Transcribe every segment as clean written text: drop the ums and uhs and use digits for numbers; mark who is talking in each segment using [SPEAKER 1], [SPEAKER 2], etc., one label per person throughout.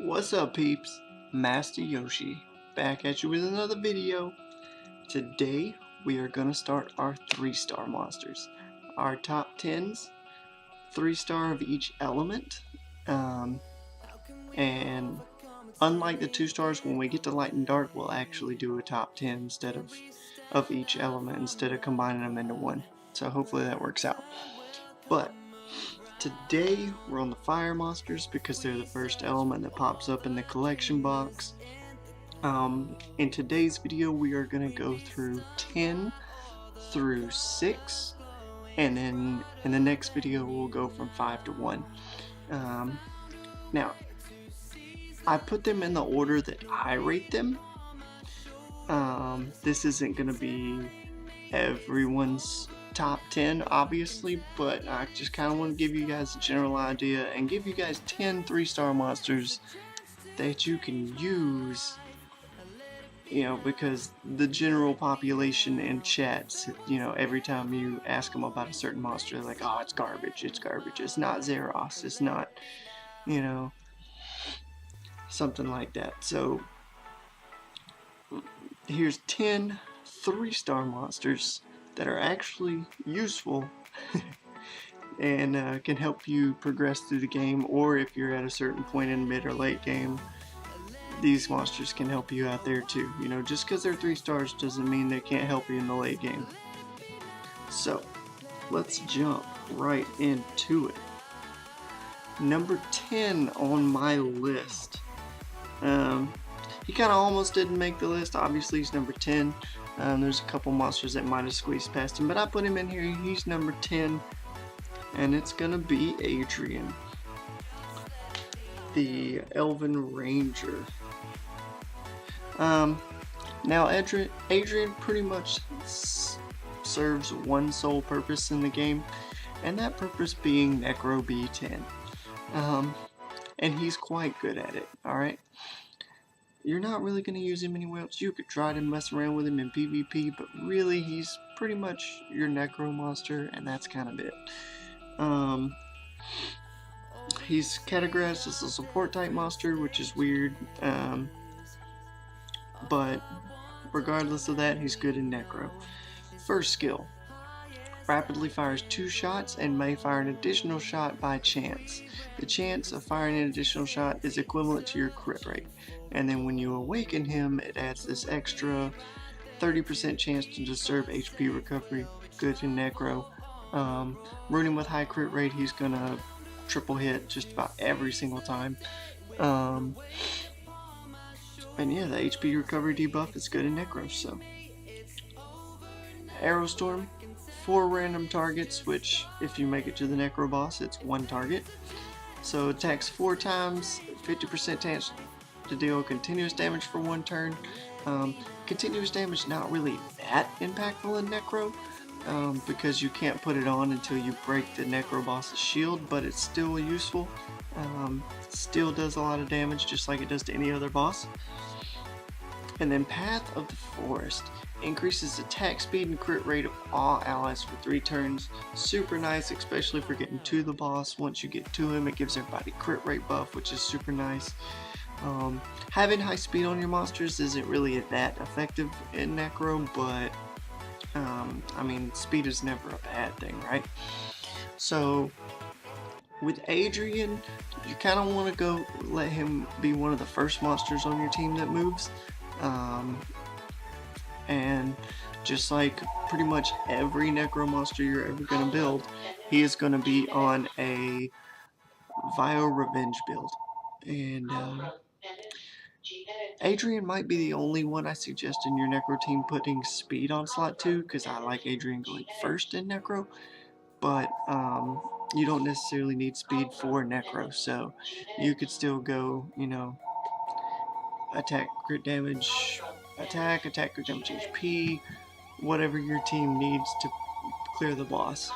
[SPEAKER 1] What's up, peeps? Master Yoshi back at you with another video. Today we are gonna start our 3-star monsters. Our top 10s, 3-star of each element. And unlike the 2-stars, when we get to light and dark, we'll actually do a top 10 instead of each element instead of combining them into one. So hopefully that works out. But today we're on the fire monsters because they're the first element that pops up in the collection box. In today's video we are going to go through 10 through 6, and then in the next video we'll go from 5 to 1. Now, I put them in the order that I rate them. This isn't going to be everyone's top 10 obviously, but I just kind of want to give you guys a general idea and give you guys 10 3-star monsters that you can use, you know, because the general population in chats, you know, every time you ask them about a certain monster, they're like, oh, it's garbage, it's not Zeros, it's not, you know, something like that. So here's 10 3-star monsters that are actually useful and can help you progress through the game, or if you're at a certain point in mid or late game, these monsters can help you out there too. You know, just because they're 3 stars doesn't mean they can't help you in the late game. So let's jump right into it. Number 10 on my list. He kind of almost didn't make the list. Obviously he's number 10. There's a couple monsters that might have squeezed past him, but I put him in here. He's number 10, and it's gonna be Adrian, the Elven Ranger. Now Adrian pretty much serves one sole purpose in the game, and that purpose being Necro B10. And he's quite good at it, alright? You're not really going to use him anywhere else. You could try to mess around with him in PvP, but really he's pretty much your Necro monster, and that's kind of it. He's categorized as a support type monster, which is weird, but regardless of that, he's good in Necro. First skill. Rapidly fires 2 shots and may fire an additional shot by chance. The chance of firing an additional shot is equivalent to your crit rate. And then when you awaken him, it adds this extra 30% chance to disturb HP recovery. Good in Necro. Running with high crit rate, he's gonna triple hit just about every single time. And yeah, the HP recovery debuff is good in Necro. So Arrow Storm. 4 random targets, which if you make it to the Necro boss, it's 1 target. So attacks 4 times, 50% chance to deal continuous damage for 1 turn. Continuous damage not really that impactful in Necro, because you can't put it on until you break the Necro boss's shield, but it's still useful. Still does a lot of damage just like it does to any other boss. And then Path of the Forest. Increases attack speed and crit rate of all allies for 3 turns. Super nice, especially for getting to the boss. Once you get to him, it gives everybody crit rate buff, which is super nice. Having high speed on your monsters isn't really that effective in Necro, but I mean, speed is never a bad thing, right? So with Adrian, you kind of want to go let him be one of the first monsters on your team that moves. And just like pretty much every Necro monster you're ever going to build, he is going to be on a Vile Revenge build. And Adrian might be the only one I suggest in your Necro team putting speed on slot 2, because I like Adrian going first in Necro, but you don't necessarily need speed for Necro, so you could still go, you know, attack, crit damage, attack, crit damage, HP, whatever your team needs to clear the boss.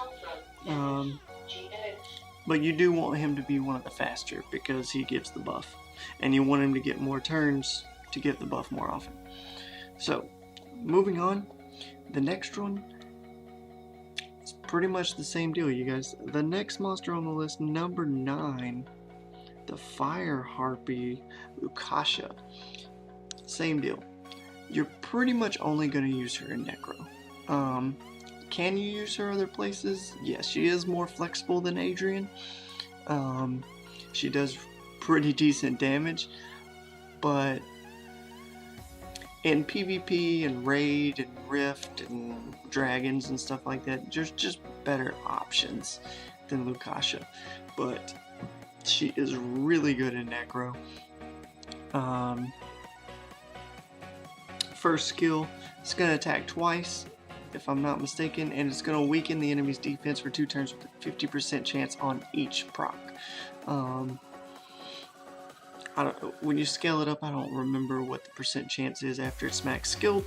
[SPEAKER 1] But you do want him to be one of the faster because he gives the buff, and you want him to get more turns to give the buff more often. So, moving on, the next one, it's pretty much the same deal, you guys. The next monster on the list, number 9, the Fire Harpy Lukasha, same deal. You're pretty much only going to use her in Necro. Can you use her other places? Yes, she is more flexible than Adrian. She does pretty decent damage, but in PvP and Raid and Rift and Dragons and stuff like that, there's just better options than Lukasha. But she is really good in Necro. First skill, it's going to attack twice, if I'm not mistaken, and it's going to weaken the enemy's defense for 2 turns with a 50% chance on each proc. When you scale it up, I don't remember what the percent chance is after it's max skill,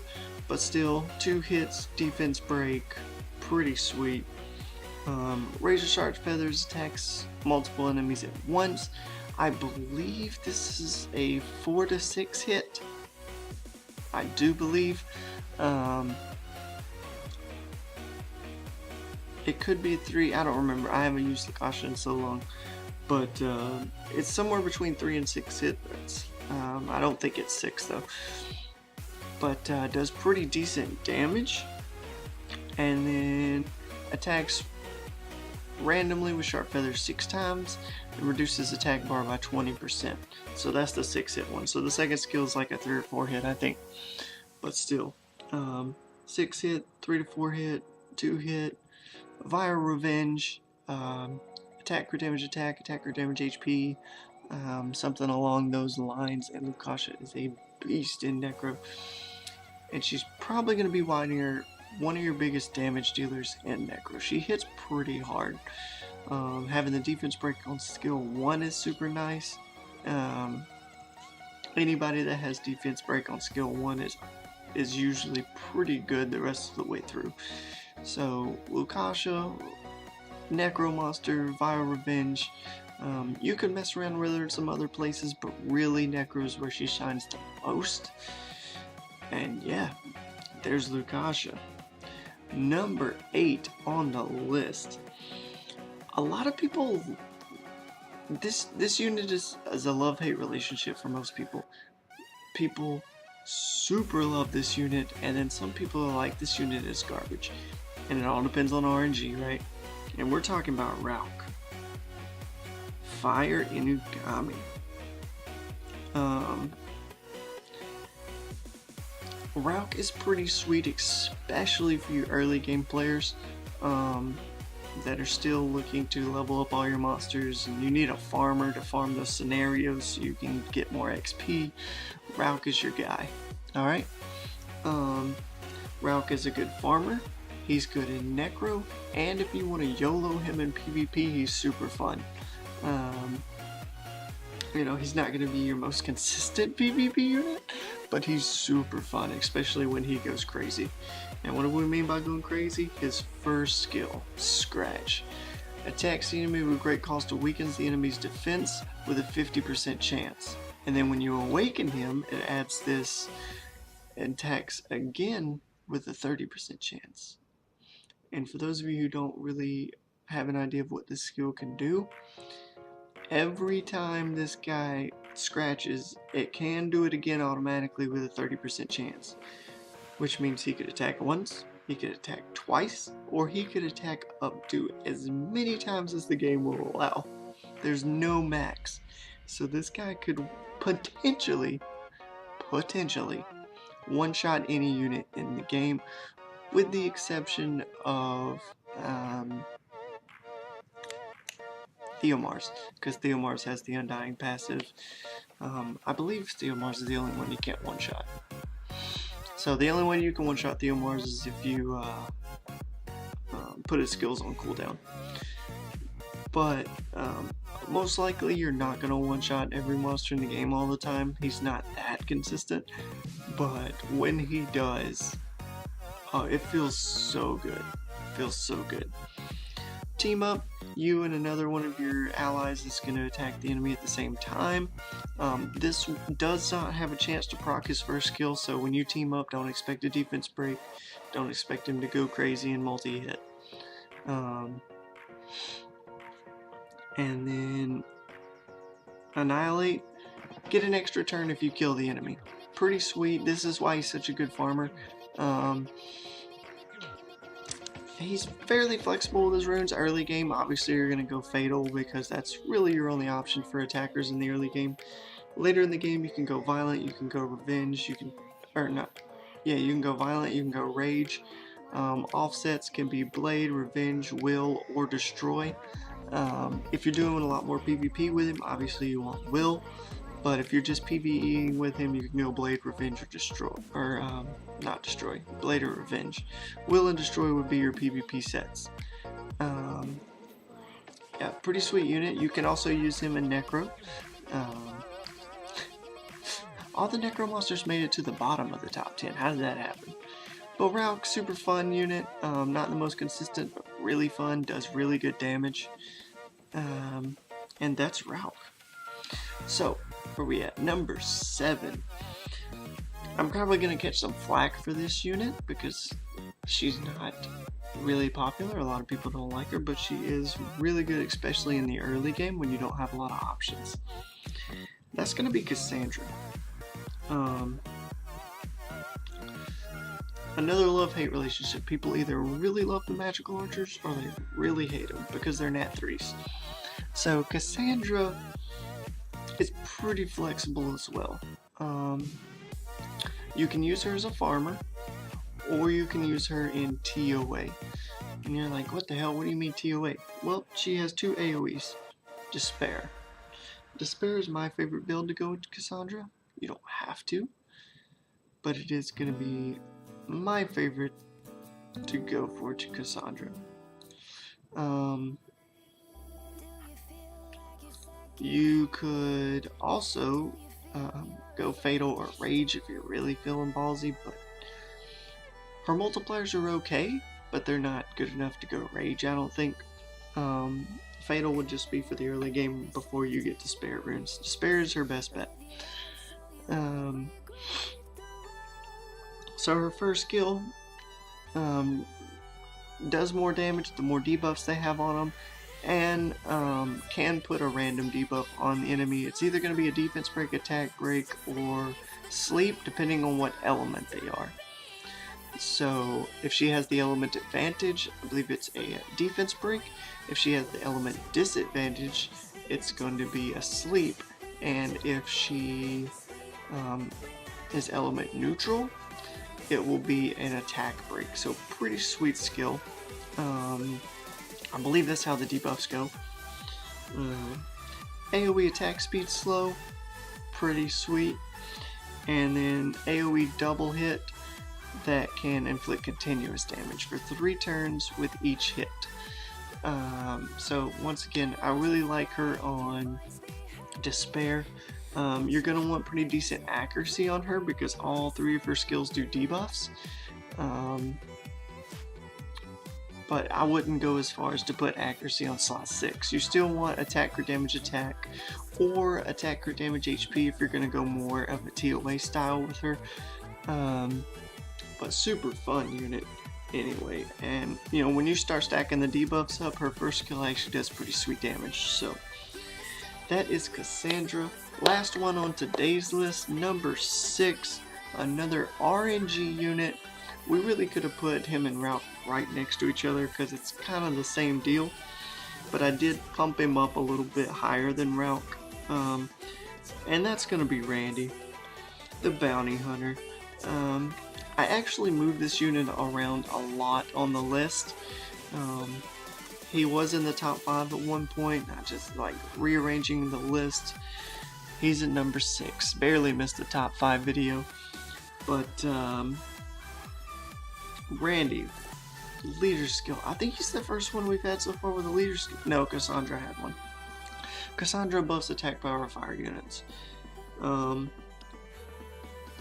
[SPEAKER 1] but still, 2 hits, defense break, pretty sweet. Razor Sharp Feathers attacks multiple enemies at once. I believe this is a 4 to 6 hit. I do believe. It could be 3, I don't remember. I haven't used Lukasha in so long. But it's somewhere between 3 and 6 hits. I don't think it's 6 though. But does pretty decent damage. And then attacks randomly with Sharp Feathers 6 times and reduces attack bar by 20%. So that's the 6 hit one. So the second skill is like a 3 or 4 hit, I think. But still, 6 hit, 3 to 4 hit, 2 hit, via Revenge, attack, crit damage, attack, crit damage, HP, something along those lines. And Lukasha is a beast in Necro. And she's probably going to be one of your biggest damage dealers in Necro. She hits pretty hard. Having the defense break on skill 1 is super nice. Anybody that has defense break on skill 1 is usually pretty good the rest of the way through. So Lukasha, Necro Monster, via Revenge. You could mess around with her in some other places, but really Necro is where she shines the most. And yeah, there's Lukasha. Number 8 on the list. A lot of people, this unit is a love-hate relationship for most people. People super love this unit, and then some people are like, this unit is garbage. And it all depends on RNG, right? And we're talking about Welke. Fire Inugami. Welke is pretty sweet, especially for you early game players that are still looking to level up all your monsters, and you need a farmer to farm those scenarios so you can get more XP. Welke is your guy. Alright? Welke is a good farmer. He's good in Necro, and if you want to YOLO him in PvP, he's super fun. You know, he's not going to be your most consistent PvP unit, but he's super fun, especially when he goes crazy. And what do we mean by going crazy? His first skill, Scratch. Attacks the enemy with great cost, weakens the enemy's defense with a 50% chance. And then when you awaken him, it adds this, attacks again with a 30% chance. And for those of you who don't really have an idea of what this skill can do, every time this guy scratches, it can do it again automatically with a 30% chance. Which means he could attack once, he could attack twice, or he could attack up to as many times as the game will allow. There's no max. So this guy could potentially one-shot any unit in the game, with the exception of Theomars, because Theomars has the Undying passive. I believe Theomars is the only one you can't one-shot. So the only way you can one-shot Theomars is if you put his skills on cooldown. But most likely you're not going to one-shot every monster in the game all the time. He's not that consistent. But when he does, it feels so good. It feels so good. Team up, you and another one of your allies is going to attack the enemy at the same time. This does not have a chance to proc his first skill, so when you team up, don't expect a defense break. Don't expect him to go crazy and multi-hit. And then Annihilate, get an extra turn if you kill the enemy. Pretty sweet. This is why he's such a good farmer. He's fairly flexible with his runes. Early game, obviously you're going to go Fatal because that's really your only option for attackers in the early game. Later in the game, you can go Violent, you can go Revenge, you can, or not, yeah, you can go Violent, you can go Rage. Offsets can be Blade, Revenge, Will, or Destroy. If you're doing a lot more PvP with him, obviously you want Will. But if you're just PvEing with him, you can go Blade, Revenge, or Destroy. Or, not Destroy. Blade or Revenge. Will and Destroy would be your PvP sets. Yeah, pretty sweet unit. You can also use him in Necro. All the Necro monsters made it to the bottom of the top 10. How did that happen? But Welke, super fun unit. Not the most consistent, but really fun. Does really good damage. And that's Welke. So, where we at? Number 7. I'm probably going to catch some flack for this unit because she's not really popular. A lot of people don't like her, but she is really good, especially in the early game when you don't have a lot of options. That's going to be Cassandra. Another love-hate relationship. People either really love the magical archers or they really hate them because they're nat 3s. So Cassandra is pretty flexible as well. You can use her as a farmer, or you can use her in TOA. And you're like, what the hell, what do you mean TOA? Well, she has 2 AoEs. Despair. Despair is my favorite build to go with Cassandra. You don't have to, but it is going to be my favorite to go for to Cassandra. You could also go Fatal or Rage if you're really feeling ballsy, but her multipliers are okay, but they're not good enough to go Rage, I don't think. Fatal would just be for the early game before you get Despair runes. Despair is her best bet. So her first skill does more damage the more debuffs they have on them, and can put a random debuff on the enemy. It's either going to be a defense break, attack break, or sleep, depending on what element they are. So if she has the element advantage, I believe it's a defense break. If she has the element disadvantage, it's going to be a sleep. And if she is element neutral, it will be an attack break. So pretty sweet skill. I believe that's how the debuffs go. AoE attack speed slow, pretty sweet. And then AoE double hit that can inflict continuous damage for 3 turns with each hit. So once again, I really like her on Despair. You're going to want pretty decent accuracy on her because all 3 of her skills do debuffs. But I wouldn't go as far as to put accuracy on slot 6. You still want attack crit damage attack or attack crit damage HP if you're going to go more of a TOA style with her. But super fun unit anyway. And you know, when you start stacking the debuffs up, her first skill actually does pretty sweet damage. So that is Cassandra. Last one on today's list, number 6, another RNG unit. We really could have put him and Welke right next to each other because it's kind of the same deal. But I did pump him up a little bit higher than Welke. And that's going to be Randy, the bounty hunter. I actually moved this unit around a lot on the list. He was in the top 5 at one point. I just like rearranging the list. He's at number 6. Barely missed the top 5 video. But Randy, leader skill. I think he's the first one we've had so far with a leader skill. No, Cassandra had one. Cassandra buffs attack power of fire units.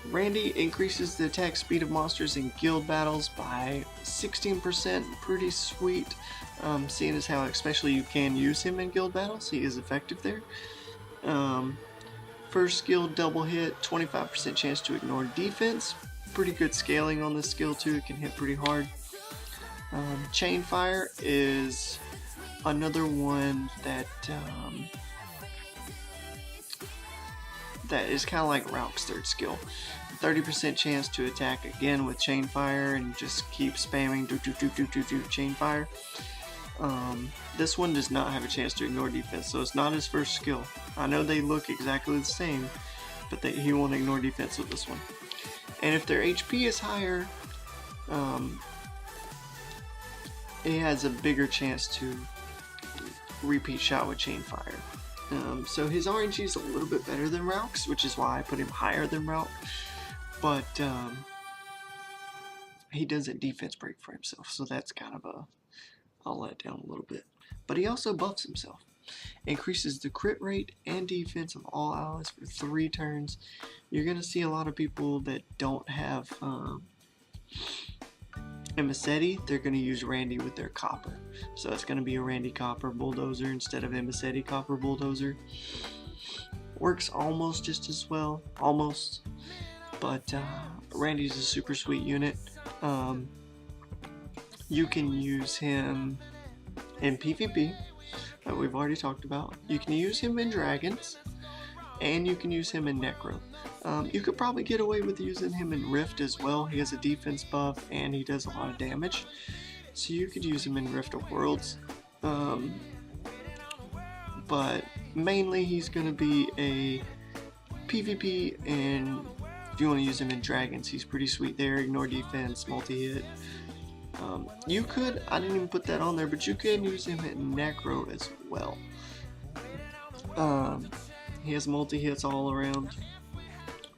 [SPEAKER 1] Randy increases the attack speed of monsters in guild battles by 16%. Pretty sweet. Seeing as how especially you can use him in guild battles, he is effective there. First skill, double hit, 25% chance to ignore defense. Pretty good scaling on this skill too, it can hit pretty hard. Chain fire is another one that that is kind of like Rauk's third skill. 30% chance to attack again with chain fire and just keep spamming chain fire. This one does not have a chance to ignore defense, so it's not his first skill. I know they look exactly the same, but he won't ignore defense with this one. And if their HP is higher, it has a bigger chance to repeat shot with chain fire. So his RNG is a little bit better than Rauk's, which is why I put him higher than Rauk. But he doesn't defense break for himself, so that's kind of a letdown a little bit. But he also buffs himself. Increases the crit rate and defense of all allies for 3 turns. You're going to see a lot of people that don't have Emissetti, they're going to use Randy with their Copper. So it's going to be a Randy Copper Bulldozer instead of Emissetti Copper Bulldozer. Works almost just as well, almost. But Randy's a super sweet unit. You can use him in PvP, that we've already talked about. You can use him in Dragons, and you can use him in Necro. You could probably get away with using him in Rift as well. He has a defense buff and he does a lot of damage, so you could use him in Rift of Worlds. But mainly he's going to be a PvP, and if you want to use him in Dragons, he's pretty sweet there. Ignore defense, multi-hit. You could, I didn't even put that on there, but you can use him in Necro as well. He has multi-hits all around.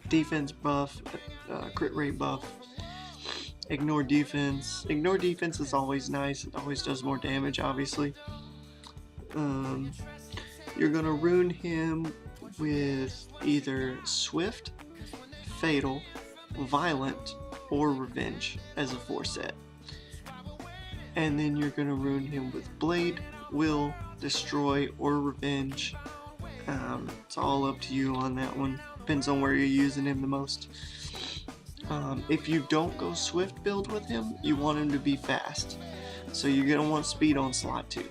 [SPEAKER 1] Defense buff, crit rate buff, ignore defense. Ignore defense is always nice. It always does more damage, obviously. You're going to rune him with either Swift, Fatal, Violent, or Revenge as a 4-set. And then you're going to rune him with Blade, Will, Destroy, or Revenge. It's all up to you on that one. Depends on where you're using him the most. If you don't go Swift build with him, you want him to be fast. So you're going to want speed on slot 2.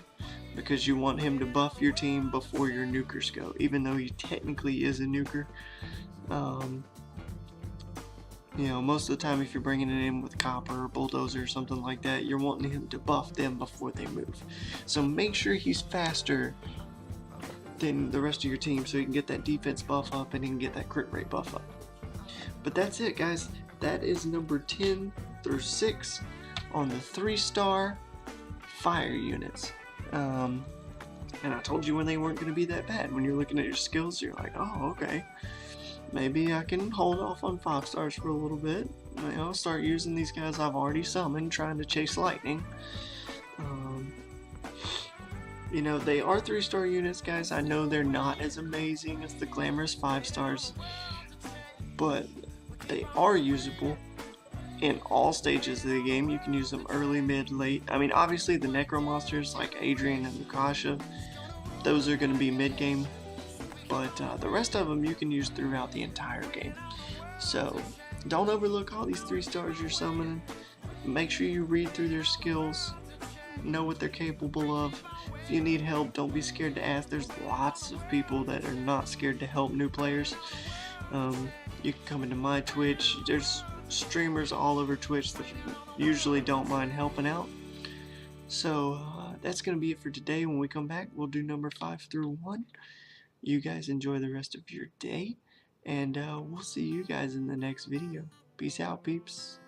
[SPEAKER 1] Because you want him to buff your team before your nukers go. Even though he technically is a nuker. You know, most of the time if you're bringing it in with Copper or Bulldozer or something like that, you're wanting him to buff them before they move. So make sure he's faster than the rest of your team so you can get that defense buff up and you can get that crit rate buff up. But that's it, guys. That is number 10 through 6 on the 3-star fire units. And I told you when they weren't going to be that bad. When you're looking at your skills, you're like, oh, okay. Maybe I can hold off on 5 stars for a little bit. You know, start using these guys I've already summoned, trying to chase lightning. You know, they are 3-star units, guys. I know they're not as amazing as the glamorous 5 stars, but they are usable in all stages of the game. You can use them early, mid, late. I mean, obviously the Necro monsters like Adrian and Lukasha, those are going to be mid-game. But the rest of them you can use throughout the entire game. So don't overlook all these 3 stars you're summoning. Make sure you read through their skills. Know what they're capable of. If you need help, don't be scared to ask. There's lots of people that are not scared to help new players. You can come into my Twitch. There's streamers all over Twitch that usually don't mind helping out. So that's going to be it for today. When we come back, we'll do number 5 through 1. You guys enjoy the rest of your day, and we'll see you guys in the next video. Peace out, peeps.